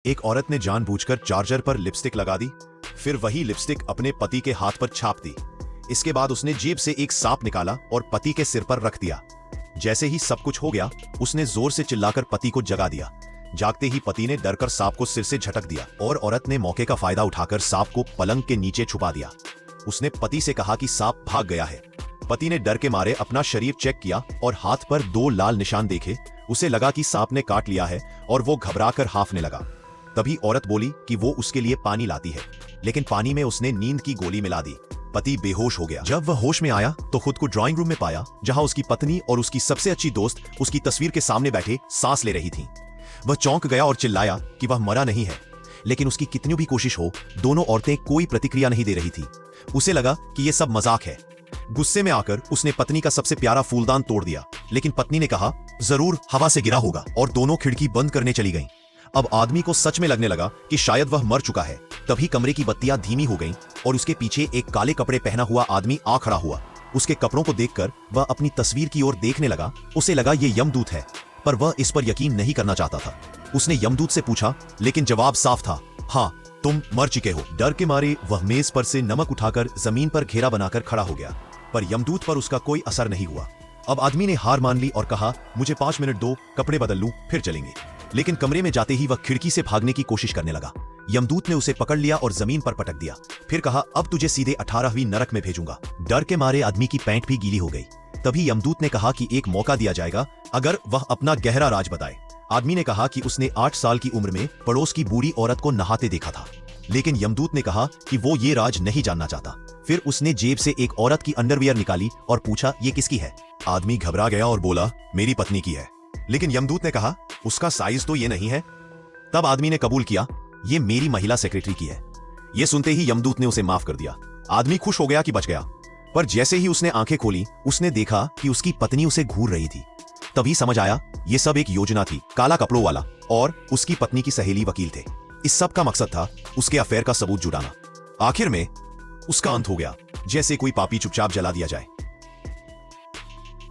एक औरत ने जानबूझकर चार्जर पर लिपस्टिक लगा दी, फिर वही लिपस्टिक अपने पति के हाथ पर छाप दी। इसके बाद उसने जेब से एक सांप निकाला और पति के सिर पर रख दिया। जैसे ही सब कुछ हो गया, उसने जोर से चिल्लाकर पति को जगा दिया। जागते ही पति ने डरकर सांप को सिर से झटक दिया और औरत ने मौके का फायदा उठाकर सांप को पलंग के नीचे छुपा दिया। उसने पति से कहा कि सांप भाग गया है। पति ने डर के मारे अपना शरीर चेक किया और हाथ पर 2 लाल निशान देखे। उसे लगा कि सांप ने काट लिया है और वो घबराकर हांफने लगा। तभी औरत बोली कि वो उसके लिए पानी लाती है, लेकिन पानी में उसने नींद की गोली मिला दी। पति बेहोश हो गया। जब वह होश में आया तो खुद को ड्राइंग रूम में पाया, जहां उसकी पत्नी और उसकी सबसे अच्छी दोस्त उसकी तस्वीर के सामने बैठे सांस ले रही थीं। वह चौंक गया और चिल्लाया कि वह मरा नहीं है, लेकिन उसकी कितनी भी कोशिश हो, दोनों औरतें कोई प्रतिक्रिया नहीं दे रही थी। उसे लगा कि यह सब मजाक है। गुस्से में आकर उसने पत्नी का सबसे प्यारा फूलदान तोड़ दिया, लेकिन पत्नी ने कहा जरूर हवा से गिरा होगा, और दोनों खिड़की बंद करने चली गईं। अब आदमी को सच में लगने लगा कि शायद वह मर चुका है। तभी कमरे की बत्तियां धीमी हो गईं और उसके पीछे एक काले कपड़े पहना हुआ आदमी आ खड़ा हुआ। उसके कपड़ों को देखकर वह अपनी तस्वीर की ओर देखने लगा। उसे लगा ये यमदूत है, पर वह इस पर यकीन नहीं करना चाहता था। उसने यमदूत से पूछा, लेकिन जवाब साफ था, हाँ तुम मर चुके हो। डर के मारे वह मेज पर से नमक उठाकर जमीन पर घेरा बनाकर खड़ा हो गया, पर यमदूत पर उसका कोई असर नहीं हुआ। अब आदमी ने हार मान ली और कहा, मुझे 5 मिनट दो, कपड़े बदल लूं, फिर चलेंगे। लेकिन कमरे में जाते ही वह खिड़की से भागने की कोशिश करने लगा। यमदूत ने उसे पकड़ लिया और जमीन पर पटक दिया, फिर कहा, अब तुझे सीधे 18वीं नरक में भेजूंगा। डर के मारे आदमी की पैंट भी गीली हो गई। तभी यमदूत ने कहा कि एक मौका दिया जाएगा अगर वह अपना गहरा राज बताए। आदमी ने कहा कि उसने 8 साल की उम्र में पड़ोस की बूढ़ी औरत को नहाते देखा था, लेकिन यमदूत ने कहा कि वो ये राज नहीं जानना चाहता। फिर उसने जेब से एक औरत की अंडरवियर निकाली और पूछा, ये किसकी है? आदमी घबरा गया और बोला, मेरी पत्नी की है। लेकिन यमदूत ने कहा, उसका साइज तो ये नहीं है। तब आदमी ने कबूल किया, ये मेरी महिला सेक्रेटरी की है। ये सुनते ही यमदूत ने उसे माफ कर दिया। आदमी खुश हो गया कि बच गया, पर जैसे ही उसने आंखें खोली, उसने देखा कि उसकी पत्नी उसे घूर रही थी। तभी समझ आया ये सब एक योजना थी। काला कपड़ों वाला और उसकी पत्नी की सहेली वकील थे। इस सब का मकसद था उसके अफेयर का सबूत जुटाना। आखिर में उसका अंत हो गया, जैसे कोई पापी चुपचाप जला दिया जाए।